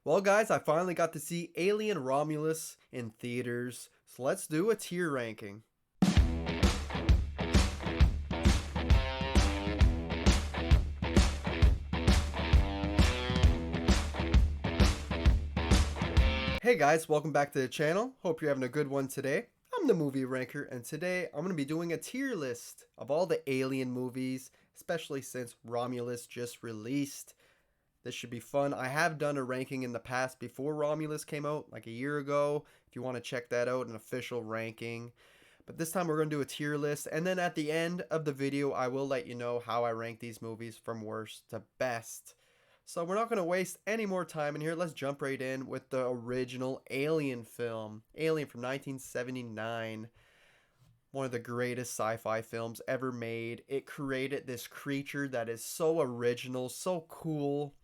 Well, guys, I finally got to see Alien Romulus in theaters, so let's do a tier ranking. Hey guys, welcome back to the channel. Hope you're having a good one today. I'm the movie ranker, and today I'm going to be doing a tier list of all the Alien movies, especially since Romulus just released. This should be fun. I have done a ranking in the past before Romulus came out, like a year ago. If you want to check that out, an official ranking. But this time we're going to do a tier list. And then at the end of the video, I will let you know how I rank these movies from worst to best. So we're not going to waste any more time in here. Let's jump right in with the original Alien film. Alien from 1979. One of the greatest sci-fi films ever made. It created this creature that is so original, so cool.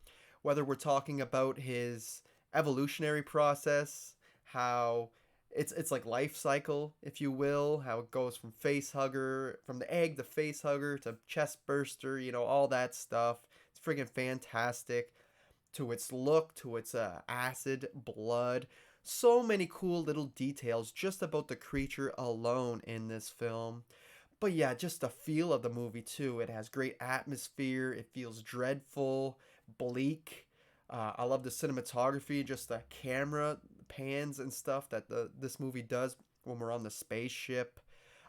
Whether we're talking about his evolutionary process, how it's like life cycle, if you will, how it goes from face hugger, from the egg to face hugger to chest burster, all that stuff. It's friggin' fantastic. To its look, to its acid, blood. So many cool little details just about the creature alone in this film. But yeah, just the feel of the movie too. It has great atmosphere. It feels dreadful, bleak. I love the cinematography, just the camera pans and stuff that this movie does when we're on the spaceship.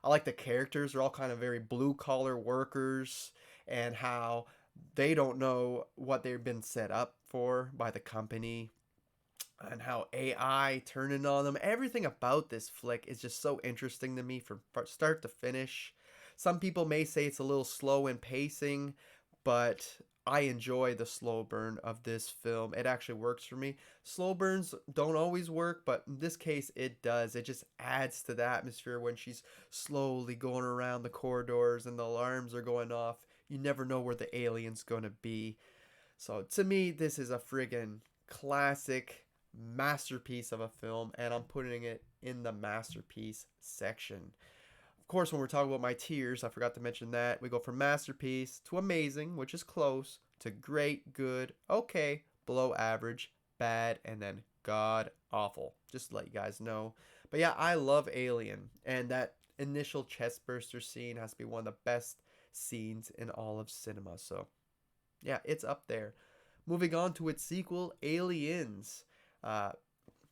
I like the characters. They're all kind of very blue collar workers, and how they don't know what they've been set up for by the company, and how AI turning on them. Everything about this flick is just so interesting to me from start to finish. Some people may say it's a little slow in pacing, but I enjoy the slow burn of this film. It actually works for me. Slow burns don't always work, but in this case it does. It just adds to the atmosphere when she's slowly going around the corridors and the alarms are going off. You never know where the alien's going to be. So to me, this is a friggin' classic masterpiece of a film, and I'm putting it in the masterpiece section. Of course, when we're talking about my tiers, I forgot to mention that we go from masterpiece to amazing, which is close, to great, good, okay, below average, bad, and then god awful. Just to let you guys know. But yeah, I love Alien, and that initial chest burster scene has to be one of the best scenes in all of cinema. So yeah, it's up there. Moving on to its sequel, Aliens. Uh,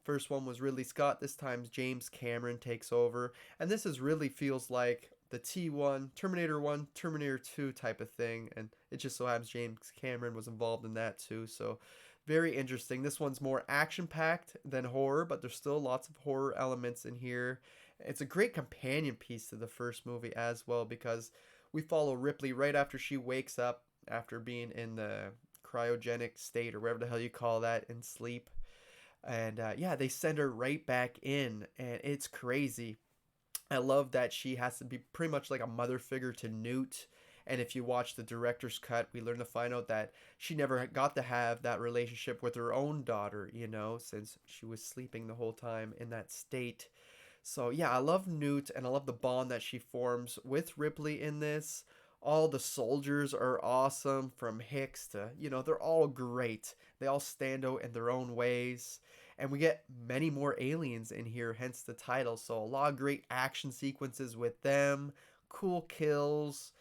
First one was Ridley Scott. This time James Cameron takes over. And this is really feels like the T1, Terminator 1, Terminator 2 type of thing. And it just so happens James Cameron was involved in that too. So very interesting. This one's more action-packed than horror, but there's still lots of horror elements in here. It's a great companion piece to the first movie as well, because we follow Ripley right after she wakes up after being in the cryogenic state, or whatever the hell you call that, in sleep. And yeah, they send her right back in, and it's crazy. I love that she has to be pretty much like a mother figure to Newt. And if you watch the director's cut, we learn to find out that she never got to have that relationship with her own daughter, since she was sleeping the whole time in that state. So yeah, I love Newt, and I love the bond that she forms with Ripley in this. All the soldiers are awesome, from Hicks to, they're all great. They all stand out in their own ways. And we get many more aliens in here, hence the title. So a lot of great action sequences with them, cool kills,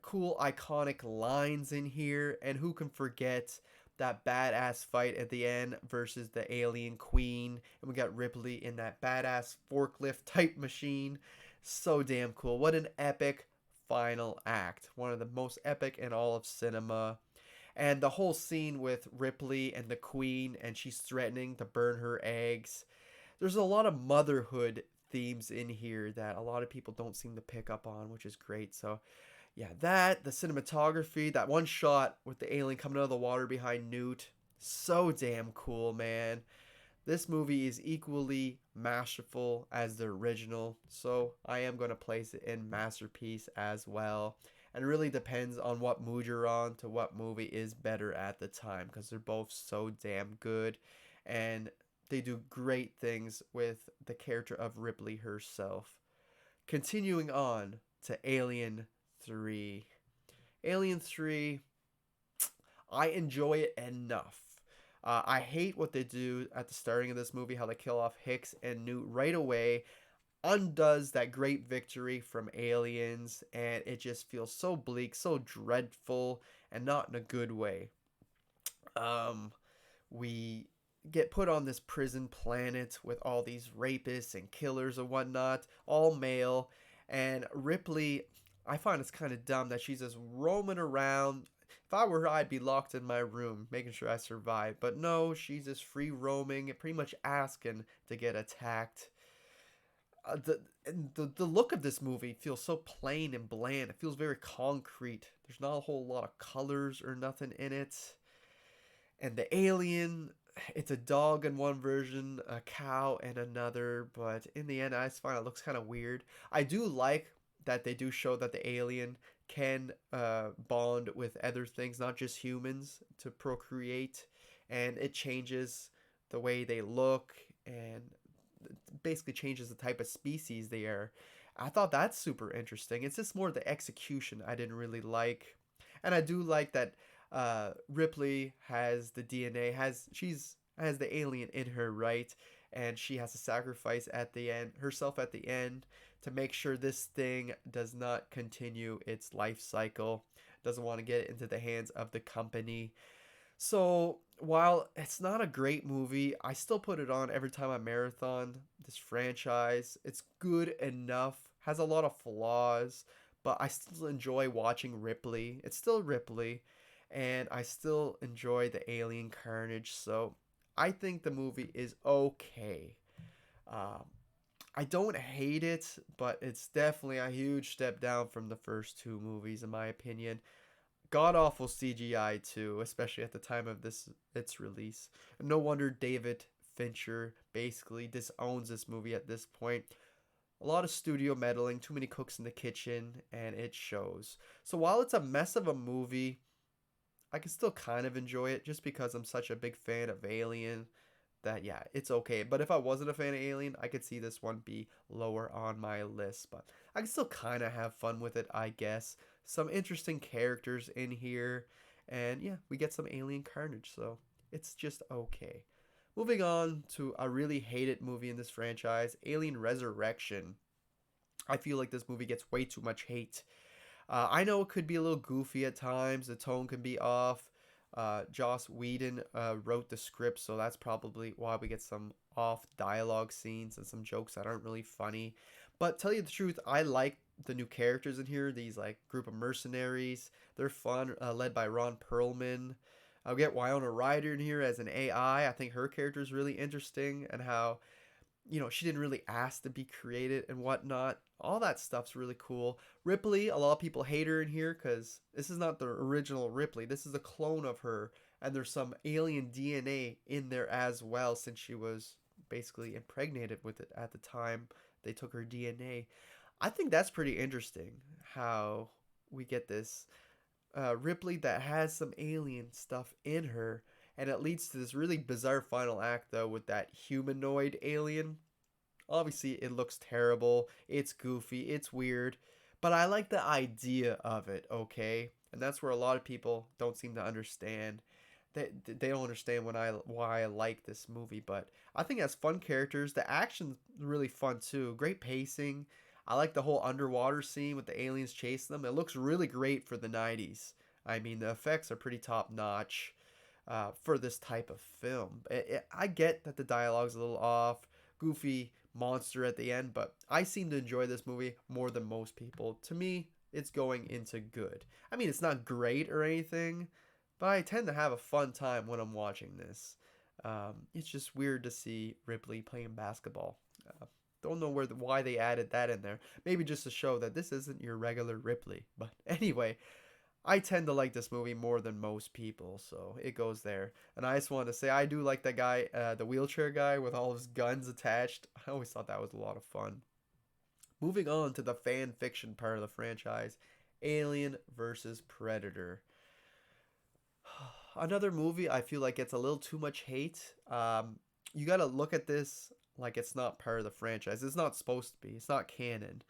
cool iconic lines in here. And who can forget that badass fight at the end versus the alien queen? And we got Ripley in that badass forklift type machine. So damn cool. What an epic final act. One of the most epic in all of cinema. And the whole scene with Ripley and the queen, and she's threatening to burn her eggs. There's a lot of motherhood themes in here that a lot of people don't seem to pick up on, which is great. So yeah, the cinematography, that one shot with the alien coming out of the water behind Newt, so damn cool, man. This movie is equally masterful as the original, so I am going to place it in masterpiece as well. And it really depends on what mood you're on to what movie is better at the time, because they're both so damn good, and they do great things with the character of Ripley herself. Continuing on to Alien 3. Alien 3, I enjoy it enough. I hate what they do at the starting of this movie, how they kill off Hicks and Newt right away, undoes that great victory from aliens, and it just feels so bleak, so dreadful, and not in a good way. Um, we get put on this prison planet with all these rapists and killers and whatnot, all male. And Ripley, I find it's kind of dumb that she's just roaming around. If I were her, I'd be locked in my room, making sure I survive. But no, she's just free roaming, pretty much asking to get attacked. The look of this movie feels so plain and bland. It feels very concrete. There's not a whole lot of colors or nothing in it. And the alien, it's a dog in one version, a cow in another, but in the end I just find it looks kind of weird. I do like that they do show that the alien can bond with other things, not just humans, to procreate, and it changes the way they look and basically changes the type of species they are. I thought that's super interesting. It's just more the execution I didn't really like. And I do like that Ripley has the DNA, has the alien in her, right? And she has to sacrifice at the end herself at the end to make sure this thing does not continue its life cycle. Doesn't want to get into the hands of the company. So while it's not a great movie, I still put it on every time I marathon this franchise. It's good enough, has a lot of flaws, but I still enjoy watching Ripley. It's still Ripley, and I still enjoy the alien carnage. So I think the movie is okay. Um, I don't hate it, but it's definitely a huge step down from the first two movies, in my opinion. God awful CGI too, especially at the time of this its release. No wonder David Fincher basically disowns this movie at this point. A lot of studio meddling, too many cooks in the kitchen, and it shows. So while it's a mess of a movie, I can still kind of enjoy it just because I'm such a big fan of Alien that yeah, it's okay. But if I wasn't a fan of Alien, I could see this one be lower on my list. But I can still kind of have fun with it, I guess. Some interesting characters in here, and yeah, we get some alien carnage, so it's just okay. Moving on to a really hated movie in this franchise, Alien Resurrection. I feel like this movie gets way too much hate. I know it could be a little goofy at times. The tone can be off. Joss Whedon wrote the script, so that's probably why we get some off dialogue scenes and some jokes that aren't really funny. But tell you the truth, I like the new characters in here. These like group of mercenaries, they're fun. Led by Ron Perlman. I'll get Winona Ryder in here as an AI. I think her character is really interesting, and how she didn't really ask to be created and whatnot. All that stuff's really cool. Ripley, a lot of people hate her in here because this is not the original Ripley. This is a clone of her, and there's some alien DNA in there as well, since she was basically impregnated with it at the time they took her DNA. I think that's pretty interesting how we get this Ripley that has some alien stuff in her, and it leads to this really bizarre final act though with that humanoid alien. Obviously, it looks terrible, it's goofy, it's weird, but I like the idea of it, okay? And that's where a lot of people don't seem to understand. They don't understand why I like this movie, but I think it has fun characters. The action's really fun too. Great pacing. I like the whole underwater scene with the aliens chasing them. It looks really great for the 90s. I mean, the effects are pretty top notch for this type of film. I get that the dialogue's a little off, goofy monster at the end, but I seem to enjoy this movie more than most people. To me, it's going into good. I mean, it's not great or anything, but I tend to have a fun time when I'm watching this. It's just weird to see Ripley playing basketball. Don't know why they added that in there. Maybe just to show that this isn't your regular Ripley. But anyway, I tend to like this movie more than most people, so it goes there. And I just want to say I do like that guy, the wheelchair guy with all his guns attached. I always thought that was a lot of fun. Moving on to the fan fiction part of the franchise, Alien versus Predator. Another movie I feel like gets a little too much hate. You got to look at this like it's not part of the franchise. It's not supposed to be. It's not canon.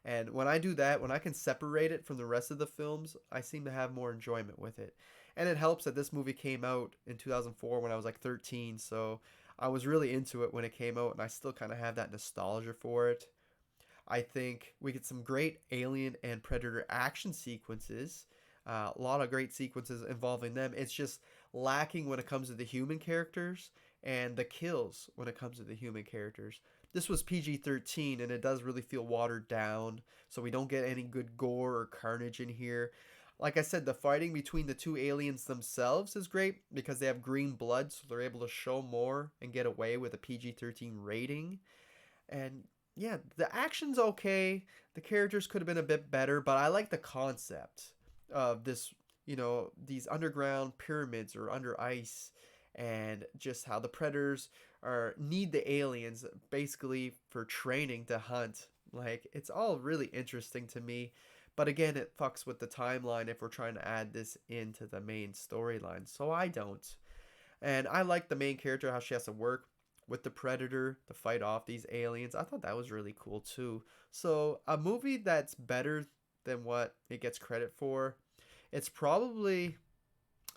And when I do that, when I can separate it from the rest of the films, I seem to have more enjoyment with it. And it helps that this movie came out in 2004 when I was like 13, so I was really into it when it came out, and I still kind of have that nostalgia for it. I think we get some great Alien and Predator action sequences. A lot of great sequences involving them. It's just lacking when it comes to the human characters and the kills when it comes to the human characters. This was PG-13 and it does really feel watered down, so we don't get any good gore or carnage in here. Like I said, the fighting between the two aliens themselves is great because they have green blood, so they're able to show more and get away with a PG-13 rating. And yeah, the action's okay. The characters could have been a bit better, but I like the concept of this, these underground pyramids or under ice, and just how the predators are need the aliens basically for training to hunt. Like, it's all really interesting to me. But again, it fucks with the timeline if we're trying to add this into the main storyline. So I don't. And I like the main character, how she has to work with the predator to fight off these aliens. I thought that was really cool too. So a movie that's better than what it gets credit for, it's probably,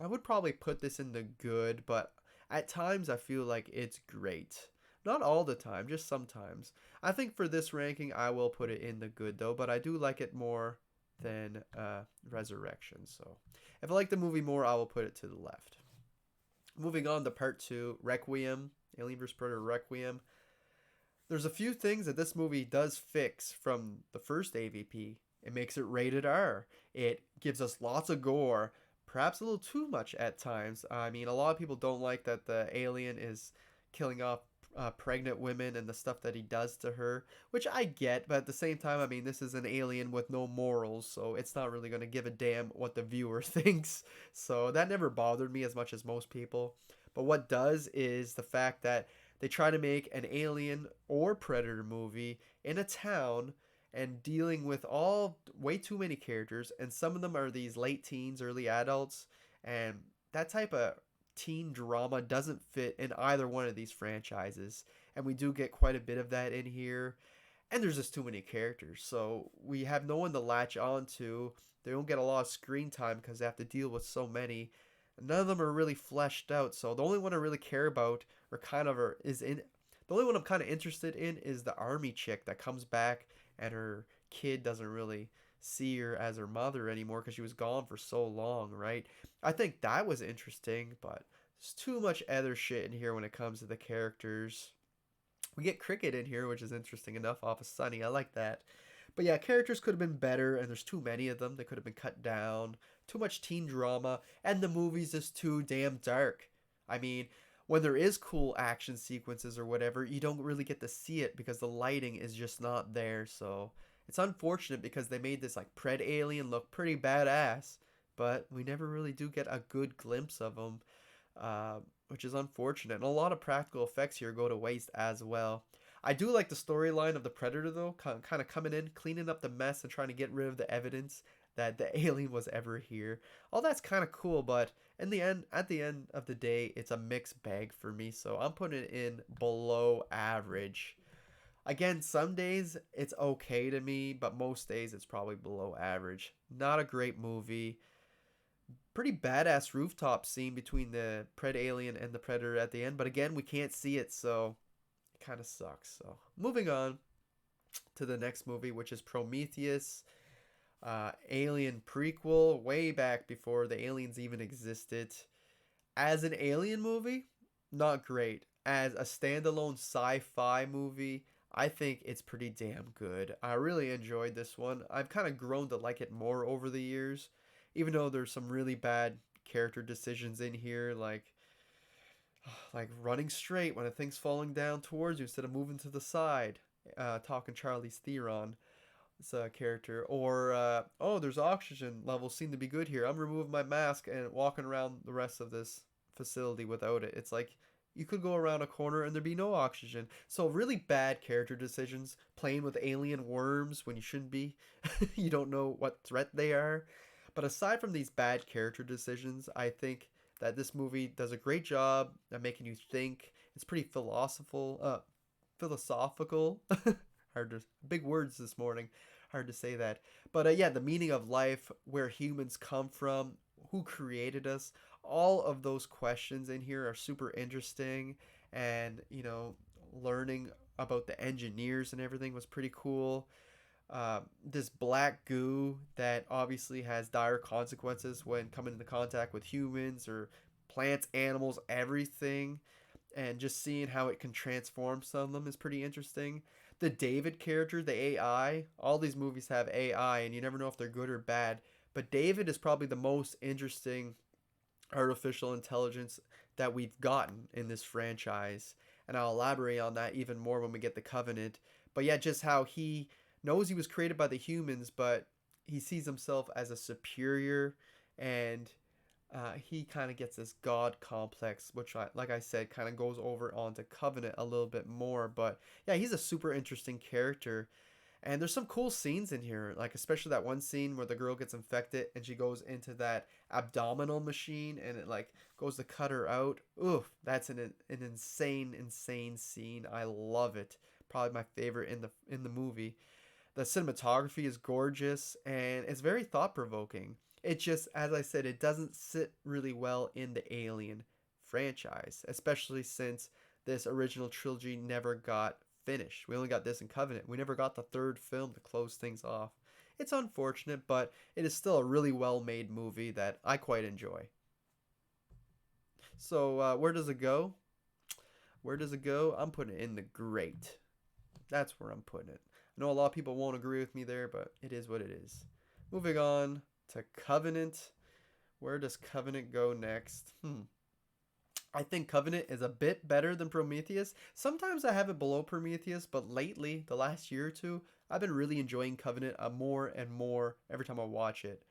I would probably put this in the good, but at times I feel like it's great. Not all the time, just sometimes. I think for this ranking, I will put it in the good though, but I do like it more than Resurrection. So if I like the movie more, I will put it to the left. Moving on to part two, Requiem, Alien vs. Predator Requiem. There's a few things that this movie does fix from the first AVP. It makes it rated R. It gives us lots of gore, perhaps a little too much at times. I mean, a lot of people don't like that the alien is killing off pregnant women and the stuff that he does to her, which I get, but at the same time, I mean, this is an alien with no morals, so it's not really going to give a damn what the viewer thinks. So that never bothered me as much as most people. But what does is the fact that they try to make an alien or predator movie in a town and dealing with all way too many characters, and some of them are these late teens, early adults, and that type of teen drama doesn't fit in either one of these franchises, and we do get quite a bit of that in here. And there's just too many characters, so we have no one to latch on to. They don't get a lot of screen time because they have to deal with so many. None of them are really fleshed out, so the only one I really care about, or kind of is in the only one I'm kind of interested in, is the army chick that comes back and her kid doesn't really see her as her mother anymore because she was gone for so long, right? I think that was interesting, but there's too much other shit in here when it comes to the characters. We get Cricket in here, which is interesting enough off of Sunny. I like that. But yeah, characters could have been better, and there's too many of them. They could have been cut down. Too much teen drama, and the movie's just too damn dark. I mean, when there is cool action sequences or whatever, you don't really get to see it because the lighting is just not there. So it's unfortunate because they made this like Pred alien look pretty badass, but we never really do get a good glimpse of them, which is unfortunate. And a lot of practical effects here go to waste as well. I do like the storyline of the Predator though, kind of coming in, cleaning up the mess, and trying to get rid of the evidence that the alien was ever here. All that's kind of cool, but in the end, at the end of the day, it's a mixed bag for me. So I'm putting it in below average. Again, some days it's okay to me, but most days it's probably below average. Not a great movie. Pretty badass rooftop scene between the Pred alien and the Predator at the end, but again, we can't see it, so it kind of sucks. So moving on to the next movie, which is Prometheus, Alien prequel, way back before the aliens even existed. As an alien movie, not great. As a standalone sci-fi movie, I think it's pretty damn good. I really enjoyed this one. I've kind of grown to like it more over the years, even though there's some really bad character decisions in here, like running straight when a thing's falling down towards you instead of moving to the side. Talking Charlie's Theron character, or oh, there's oxygen levels seem to be good here. I'm removing my mask and walking around the rest of this facility without it. It's like you could go around a corner and there'd be no oxygen. So really bad character decisions, playing with alien worms when you shouldn't be. You don't know what threat they are. But aside from these bad character decisions, I think that this movie does a great job at making you think. It's pretty philosophical. Hard to big words this morning. Hard to say that. But yeah, the meaning of life, where humans come from, who created us. All of those questions in here are super interesting, and learning about the engineers and everything was pretty cool. This black goo that obviously has dire consequences when coming into contact with humans or plants, animals, everything, and just seeing how it can transform some of them is pretty interesting. The David character, the AI, all these movies have AI, and you never know if they're good or bad. But David is probably the most interesting artificial intelligence that we've gotten in this franchise. And I'll elaborate on that even more when we get the Covenant. But yeah, just how he knows he was created by the humans, but he sees himself as a superior, and he kind of gets this god complex, which, like I said, kind of goes over onto Covenant a little bit more. But yeah, he's a super interesting character. And there's some cool scenes in here, like especially that one scene where the girl gets infected and she goes into that abdominal machine and it like goes to cut her out. Oof, that's an insane, insane scene. I love it. Probably my favorite in the movie. The cinematography is gorgeous and it's very thought provoking. It just, as I said, it doesn't sit really well in the Alien franchise, especially since this original trilogy never got finished. We only got this in Covenant. We never got the third film to close things off. It's unfortunate, but it is still a really well made movie that I quite enjoy. So, where does it go? Where does it go? I'm putting it in the great. That's where I'm putting it. I know a lot of people won't agree with me there, but it is what it is. Moving on to Covenant. Where does Covenant go next? I think Covenant is a bit better than Prometheus. Sometimes I have it below Prometheus, but lately, the last year or two, I've been really enjoying Covenant more and more every time I watch it.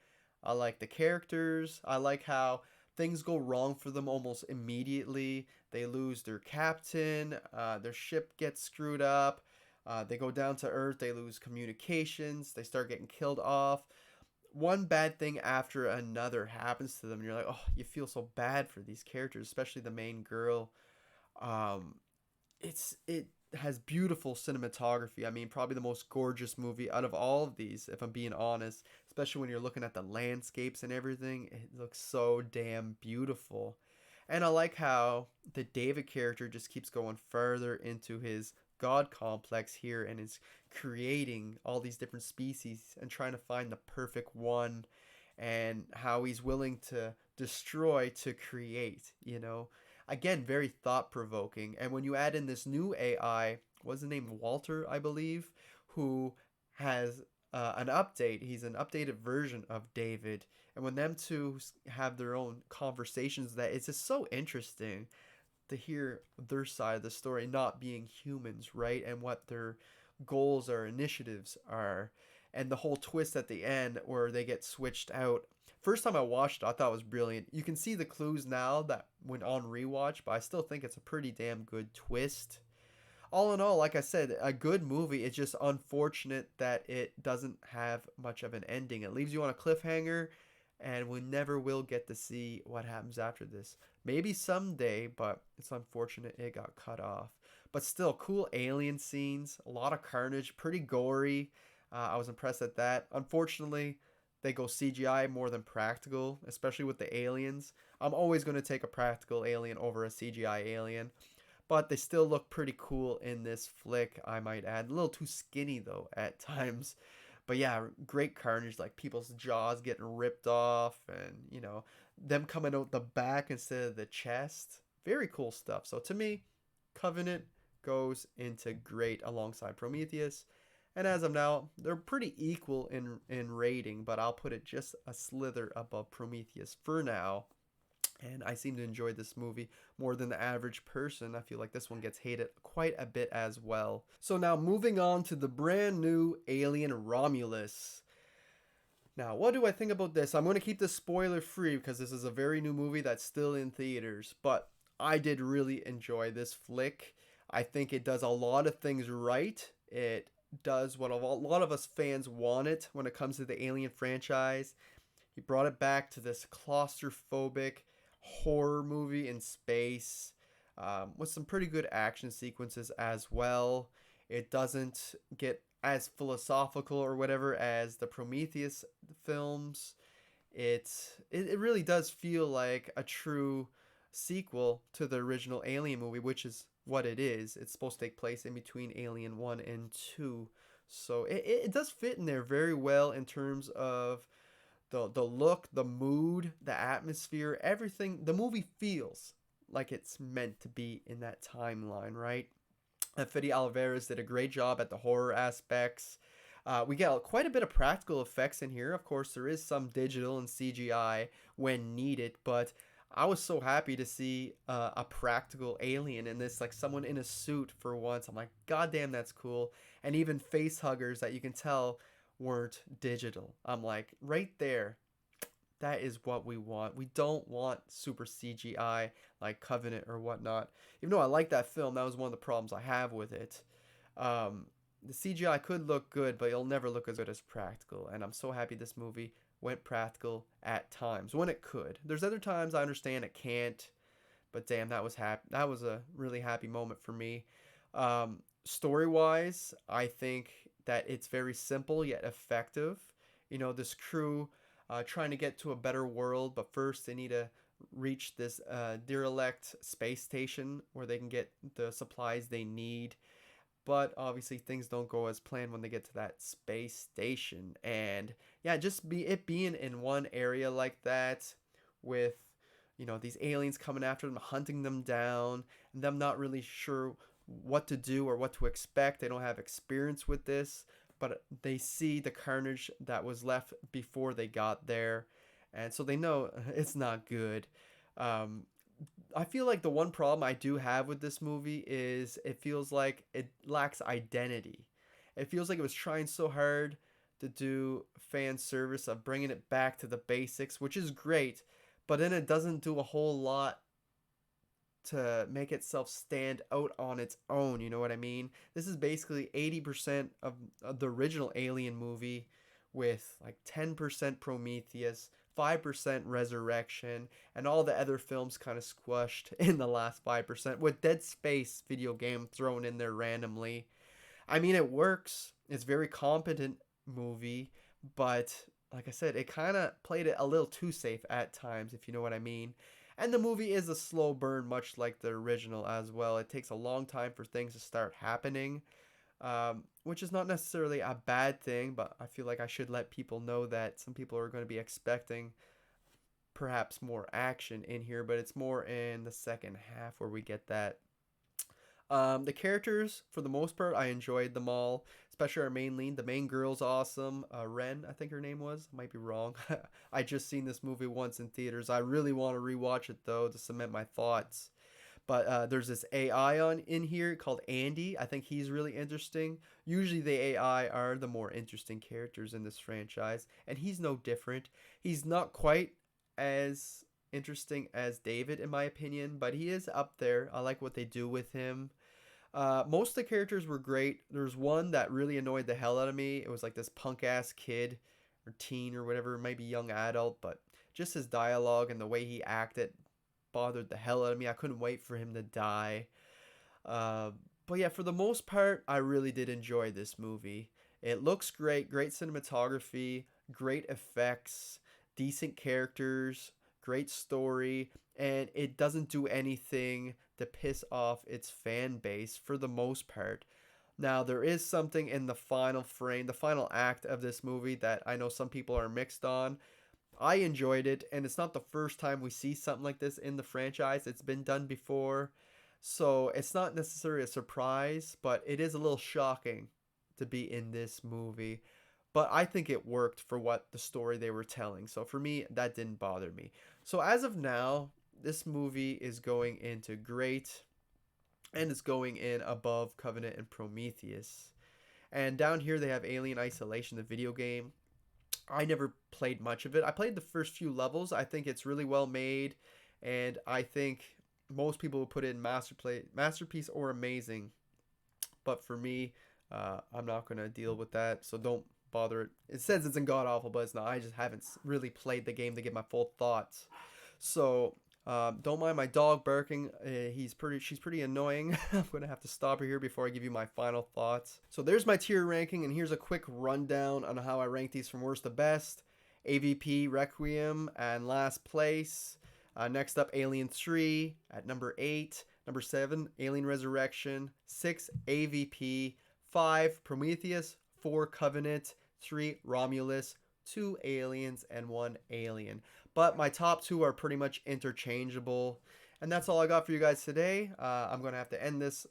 I like the characters. I like how things go wrong for them almost immediately. They lose their captain, their ship gets screwed up, they go down to Earth, they lose communications, they start getting killed off. One bad thing after another happens to them, and you're like, oh, you feel so bad for these characters, especially the main girl. Um, it has beautiful cinematography. I mean, probably the most gorgeous movie out of all of these, if I'm being honest. Especially when you're looking at the landscapes and everything, it looks so damn beautiful. And I like how the David character just keeps going further into his god complex here and is creating all these different species and trying to find the perfect one, and how he's willing to destroy to create, again, very thought provoking. And when you add in this new AI, what's the name, Walter, I believe, who has an update. He's an updated version of David, and when them two have their own conversations, that it's just so interesting to hear their side of the story, not being humans, right? And what their goals or initiatives are. And the whole twist at the end where they get switched out. First time I watched it, I thought it was brilliant. You can see the clues now that went on rewatch, but I still think it's a pretty damn good twist. All in all, like I said, a good movie. It's just unfortunate that it doesn't have much of an ending. It leaves you on a cliffhanger, and we never will get to see what happens after this. Maybe someday, but it's unfortunate it got cut off. But still, cool alien scenes, a lot of carnage, pretty gory. I was impressed at that. Unfortunately, they go CGI more than practical, especially with the aliens. I'm always going to take a practical alien over a CGI alien, but they still look pretty cool in this flick, I might add. A little too skinny, though, at times. But yeah, great carnage, like people's jaws getting ripped off, and, them coming out the back instead of the chest. Very cool stuff. So to me, Covenant goes into great alongside Prometheus. And as of now, they're pretty equal in rating, but I'll put it just a slither above Prometheus for now. And I seem to enjoy this movie more than the average person. I feel like this one gets hated quite a bit as well. So now moving on to the brand new Alien Romulus. Now, what do I think about this? I'm going to keep this spoiler free because this is a very new movie that's still in theaters. But I did really enjoy this flick. I think it does a lot of things right. It does what a lot of us fans wanted when it comes to the Alien franchise. He brought it back to this claustrophobic horror movie in space, with some pretty good action sequences as well. It doesn't get as philosophical or whatever as the Prometheus films. It really does feel like a true sequel to the original Alien movie, which is what it is. It's supposed to take place in between Alien 1 and 2. So it does fit in there very well in terms of the look, the mood, the atmosphere, everything. The movie feels like it's meant to be in that timeline, right? Fede Alvarez did a great job at the horror aspects. We get quite a bit of practical effects in here. Of course, there is some digital and CGI when needed, but I was so happy to see a practical alien in this, like someone in a suit for once. I'm like, God damn, that's cool. And even face huggers that you can tell weren't digital. I'm like, right there, that is what we want. We don't want super CGI like Covenant or whatnot. Even though I like that film, that was one of the problems I have with it. The CGI could look good, but it'll never look as good as practical. And I'm so happy this movie went practical at times when it could. There's other times I understand it can't, but damn, that was happy. That was a really happy moment for me. Story wise, I think that it's very simple yet effective. You know, this crew trying to get to a better world, but first they need to reach this derelict space station where they can get the supplies they need. But obviously things don't go as planned when they get to that space station. And yeah, just being in one area like that with these aliens coming after them, hunting them down, and them not really sure what to do or what to expect. They don't have experience with this, but they see the carnage that was left before they got there, and so they know it's not good. Um, I feel like the one problem I do have with this movie is it feels like it lacks identity. It feels like it was trying so hard to do fan service of bringing it back to the basics, which is great, but then it doesn't do a whole lot to make itself stand out on its own. You know what I mean? This is basically 80% of the original Alien movie with like 10% Prometheus, 5% Resurrection, and all the other films kind of squashed in the last 5% with Dead Space video game thrown in there randomly. I mean, it works. It's a very competent movie, but like I said, it kind of played it a little too safe at times, if you know what I mean. And the movie is a slow burn, much like the original as well. It takes a long time for things to start happening, which is not necessarily a bad thing, but I feel like I should let people know that some people are going to be expecting perhaps more action in here, but it's more in the second half where we get that. The characters, for the most part, I enjoyed them all, especially our main lead. The main girl's awesome. Ren, I think her name was. Might be wrong. I just seen this movie once in theaters. I really want to rewatch it, though, to cement my thoughts. But there's this AI in here called Andy. I think he's really interesting. Usually the AI are the more interesting characters in this franchise, and he's no different. He's not quite as interesting as David, in my opinion, but he is up there. I like what they do with him. Most of the characters were great. There's one that really annoyed the hell out of me. It was like this punk ass kid or teen or whatever, maybe young adult, but just his dialogue and the way he acted bothered the hell out of me. I couldn't wait for him to die. Uh, but yeah, for the most part, I really did enjoy this movie. It looks great, great cinematography, great effects, decent characters, great story, and it doesn't do anything to piss off its fan base for the most part. Now, there is something in the final frame, the final act of this movie that I know some people are mixed on. I enjoyed it, and it's not the first time we see something like this in the franchise. It's been done before, so it's not necessarily a surprise, but it is a little shocking to be in this movie. But I think it worked for what the story they were telling. So for me, that didn't bother me. So as of now, this movie is going into great, and it's going in above Covenant and Prometheus. And down here they have Alien Isolation, the video game. I never played much of it. I played the first few levels. I think it's really well made, and I think most people would put it in masterpiece or amazing. But for me, I'm not gonna deal with that. So don't bother. It says it's in god awful, but it's not. I just haven't really played the game to get my full thoughts. So don't mind my dog barking. She's pretty annoying. I'm gonna have to stop her here before I give you my final thoughts. So there's my tier ranking, and here's a quick rundown on how I rank these from worst to best. AVP Requiem and last place. Next up, Alien 3 at number 8. Number 7, Alien Resurrection. 6, AVP. 5, Prometheus. 4, Covenant. 3, Romulus. 2, Aliens, and 1, Alien. But my top 2 are pretty much interchangeable. And that's all I got for you guys today. I'm going to have to end this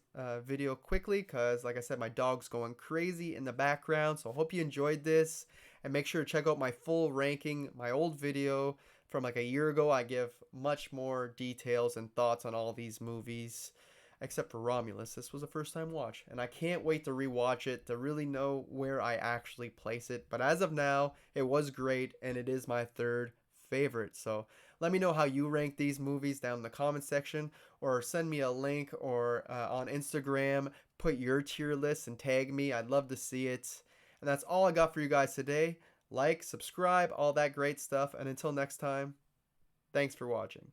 video quickly because, like I said, my dog's going crazy in the background. So I hope you enjoyed this. And make sure to check out my full ranking, my old video from like a year ago. I give much more details and thoughts on all these movies, except for Romulus. This was a first time watch, and I can't wait to rewatch it to really know where I actually place it. But as of now, it was great, and it is my third favorite. So let me know how you rank these movies down in the comment section, or send me a link, or on Instagram, put your tier list and tag me. I'd love to see it. And that's all I got for you guys today. Like, subscribe, all that great stuff. And until next time, thanks for watching.